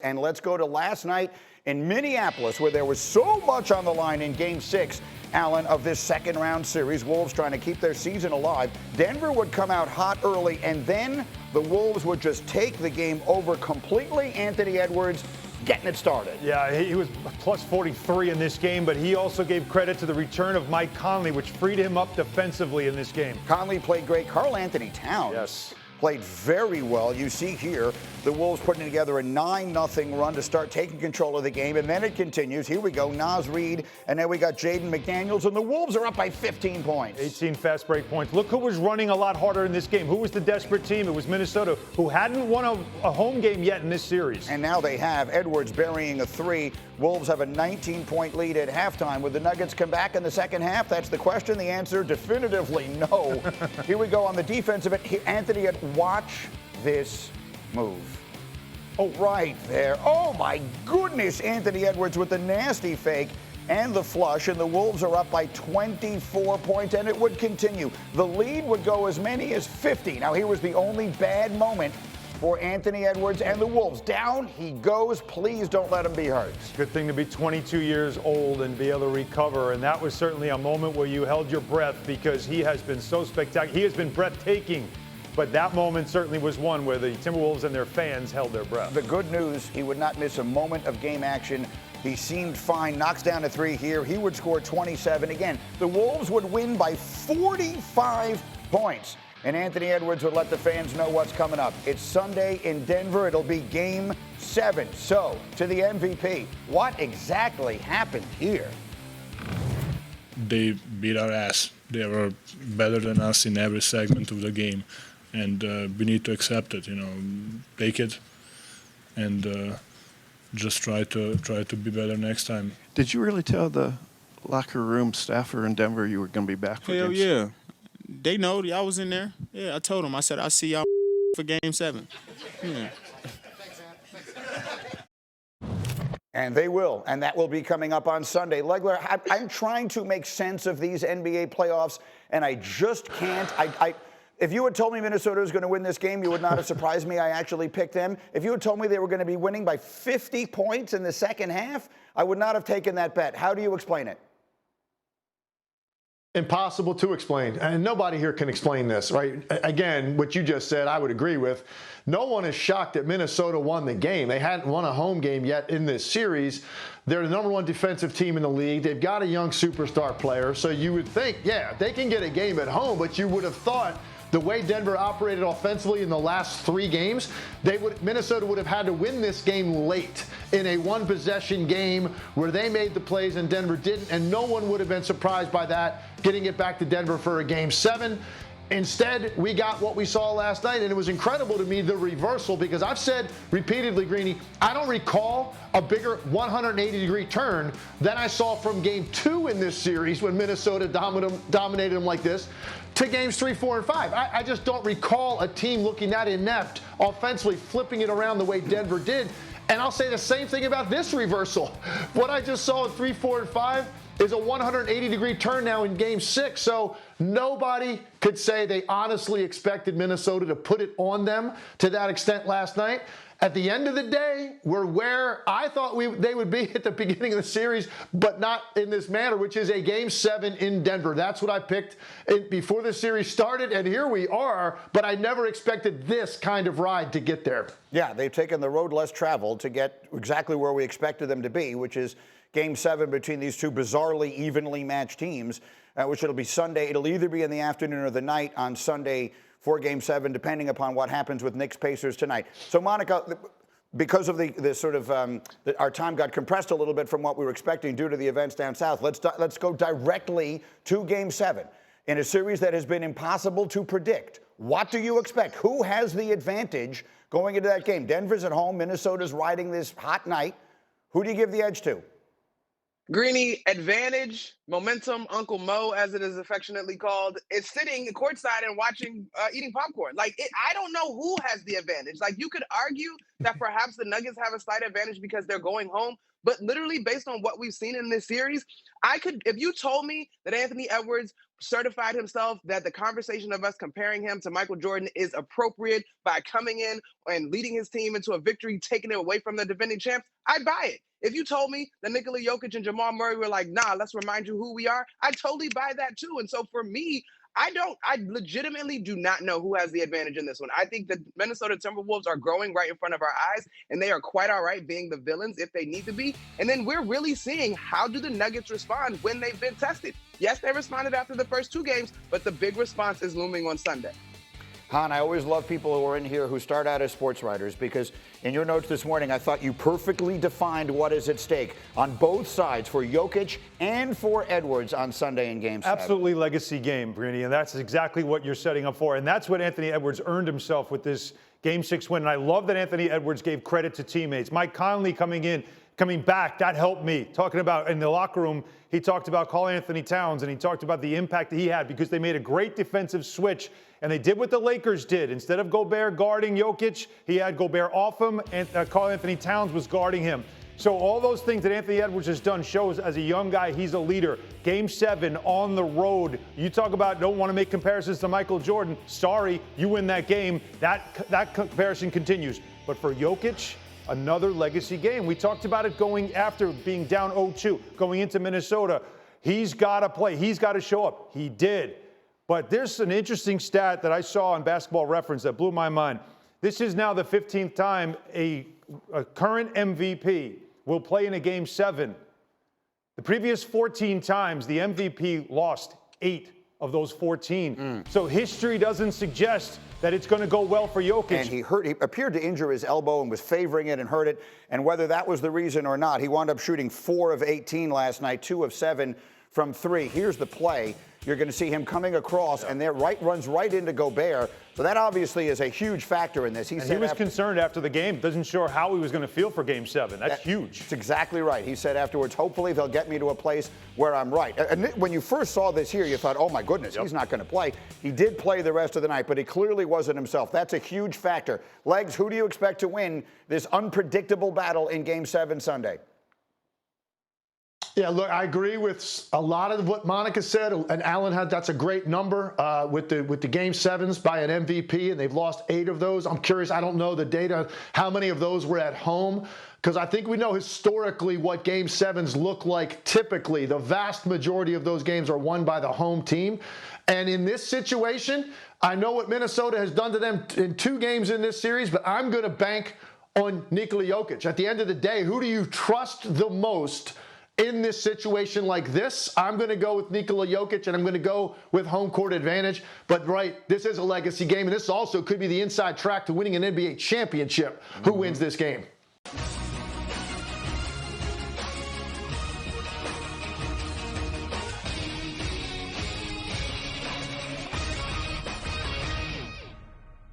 And let's go to last night in Minneapolis, where there was so much on the line in Game 6, Alan, of this second-round series. Wolves trying to keep their season alive. Denver would come out hot early, and then the Wolves would just take the game over completely. Anthony Edwards getting it started. Yeah, he was plus 43 in this game, but he also gave credit to the return of Mike Conley, which freed him up defensively in this game. Conley played great. Karl Anthony Towns played very well. You see here the Wolves putting together a 9-0 run to start taking control of the game, and then it continues. Here we go, Naz Reid, and then we got Jaden McDaniels, and the Wolves are up by 15 points. 18 fast break points. Look who was running a lot harder in this game. Who was the desperate team? It was Minnesota, who hadn't won a home game yet in this series. And now they have Edwards burying a three. Wolves have a 19-point lead at halftime. Would the Nuggets come back in the second half? That's the question. The answer, definitively no. Here we go on the defensive end. Anthony, watch this move. Oh, right there. Oh, my goodness. Anthony Edwards with the nasty fake and the flush, and the Wolves are up by 24 points, and it would continue. The lead would go as many as 50. Now, here was the only bad moment for Anthony Edwards and the Wolves. Down he goes. Please don't let him be hurt. Good thing to be 22 years old and be able to recover, and that was certainly a moment where you held your breath because he has been so spectacular. He has been breathtaking. But that moment certainly was one where the Timberwolves and their fans held their breath. The good news, he would not miss a moment of game action. He seemed fine, knocks down a three here. He would score 27. Again, the Wolves would win by 45 points. And Anthony Edwards would let the fans know what's coming up. It's Sunday in Denver. It'll be Game 7. So, to the MVP, what exactly happened here? They beat our ass. They were better than us in every segment of the game. And we need to accept it, take it, and just try to be better next time. Did you really tell the locker room staffer in Denver you were going to be back for Hell Game yeah. They know I was in there. Yeah, I told them. I said, I'll see y'all for Game 7. Yeah. And they will, and that will be coming up on Sunday. Legler, I'm trying to make sense of these NBA playoffs, and I just can't. If you had told me Minnesota was going to win this game, you would not have surprised me. I actually picked them. If you had told me they were going to be winning by 50 points in the second half, I would not have taken that bet. How do you explain it? Impossible to explain, and nobody here can explain this, right? Again, what you just said, I would agree with. No one is shocked that Minnesota won the game. They hadn't won a home game yet in this series. They're the #1 defensive team in the league. They've got a young superstar player, so you would think, yeah, they can get a game at home, but you would have thought the way Denver operated offensively in the last 3 games, Minnesota would have had to win this game late in a one-possession game where they made the plays and Denver didn't, and no one would have been surprised by that, getting it back to Denver for a Game 7. Instead, we got what we saw last night, and it was incredible to me, the reversal, because I've said repeatedly, Greeny, I don't recall a bigger 180-degree turn than I saw from Game 2 in this series when Minnesota dominated them like this to Games 3, 4, and 5. I just don't recall a team looking that inept, offensively flipping it around the way Denver did. And I'll say the same thing about this reversal. What I just saw in 3, 4, and 5 is a 180-degree turn now in Game 6. So nobody could say they honestly expected Minnesota to put it on them to that extent last night. At the end of the day, we're where I thought they would be at the beginning of the series, but not in this manner, which is a Game 7 in Denver. That's what I picked before the series started, and here we are, but I never expected this kind of ride to get there. Yeah, they've taken the road less traveled to get exactly where we expected them to be, which is Game 7 between these two bizarrely evenly matched teams, which it'll be Sunday. It'll either be in the afternoon or the night on Sunday for Game 7, depending upon what happens with Knicks-Pacers tonight. So, Monica, because of the sort of our time got compressed a little bit from what we were expecting due to the events down south, let's go directly to Game 7 in a series that has been impossible to predict. What do you expect? Who has the advantage going into that game? Denver's at home. Minnesota's riding this hot night. Who do you give the edge to? Greeny, advantage, momentum, Uncle Mo, as it is affectionately called, is sitting courtside and watching, eating popcorn. I don't know who has the advantage. You could argue that perhaps the Nuggets have a slight advantage because they're going home, but literally based on what we've seen in this series, if you told me that Anthony Edwards certified himself that the conversation of us comparing him to Michael Jordan is appropriate by coming in and leading his team into a victory, taking it away from the defending champs, I'd buy it. If you told me that Nikola Jokic and Jamal Murray were like, nah, let's remind you who we are, I'd totally buy that too. And so for me, I legitimately do not know who has the advantage in this one. I think the Minnesota Timberwolves are growing right in front of our eyes, and they are quite all right being the villains if they need to be. And then we're really seeing how do the Nuggets respond when they've been tested. Yes, they responded after the first 2 games, but the big response is looming on Sunday. Hahn, I always love people who are in here who start out as sports writers because in your notes this morning, I thought you perfectly defined what is at stake on both sides for Jokic and for Edwards on Sunday in Game 7. Absolutely legacy game, Greeny, and that's exactly what you're setting up for. And that's what Anthony Edwards earned himself with this Game 6 win. And I love that Anthony Edwards gave credit to teammates. Mike Conley coming back, that helped me. Talking about in the locker room, he talked about Karl-Anthony Towns, and he talked about the impact that he had because they made a great defensive switch, and they did what the Lakers did. Instead of Gobert guarding Jokic, he had Gobert off him, and Karl-Anthony Towns was guarding him. So all those things that Anthony Edwards has done shows as a young guy, he's a leader. Game 7 on the road. You talk about don't want to make comparisons to Michael Jordan. Sorry, you win that game. That comparison continues. But for Jokic, another legacy game. We talked about it going after being down 0-2, going into Minnesota. He's got to play. He's got to show up. He did. But there's an interesting stat that I saw on Basketball Reference that blew my mind. This is now the 15th time a current MVP will play in a Game 7. The previous 14 times, the MVP lost 8 of those 14. So history doesn't suggest that it's going to go well for Jokic. And he appeared to injure his elbow and was favoring it and hurt it. And whether that was the reason or not, he wound up shooting 4 of 18 last night, 2 of 7 from 3. Here's the play. You're going to see him coming across, and there runs right into Gobert. So that obviously is a huge factor in this. He was concerned after the game. Doesn't sure how he was going to feel for Game 7. That's huge. That's exactly right. He said afterwards, hopefully they'll get me to a place where I'm right. And when you first saw this here, you thought, oh, my goodness, he's not going to play. He did play the rest of the night, but he clearly wasn't himself. That's a huge factor. Legs, who do you expect to win this unpredictable battle in Game 7 Sunday? Yeah, look, I agree with a lot of what Monica said, and Alan that's a great number with the Game 7s by an MVP, and they've lost 8 of those. I'm curious, I don't know the data, how many of those were at home, because I think we know historically what Game 7s look like typically. The vast majority of those games are won by the home team, and in this situation, I know what Minnesota has done to them in 2 games in this series, but I'm going to bank on Nikola Jokic. At the end of the day, who do you trust the most in this situation like this? I'm going to go with Nikola Jokic, and I'm going to go with home court advantage. But, this is a legacy game, and this also could be the inside track to winning an NBA championship. Who wins this game?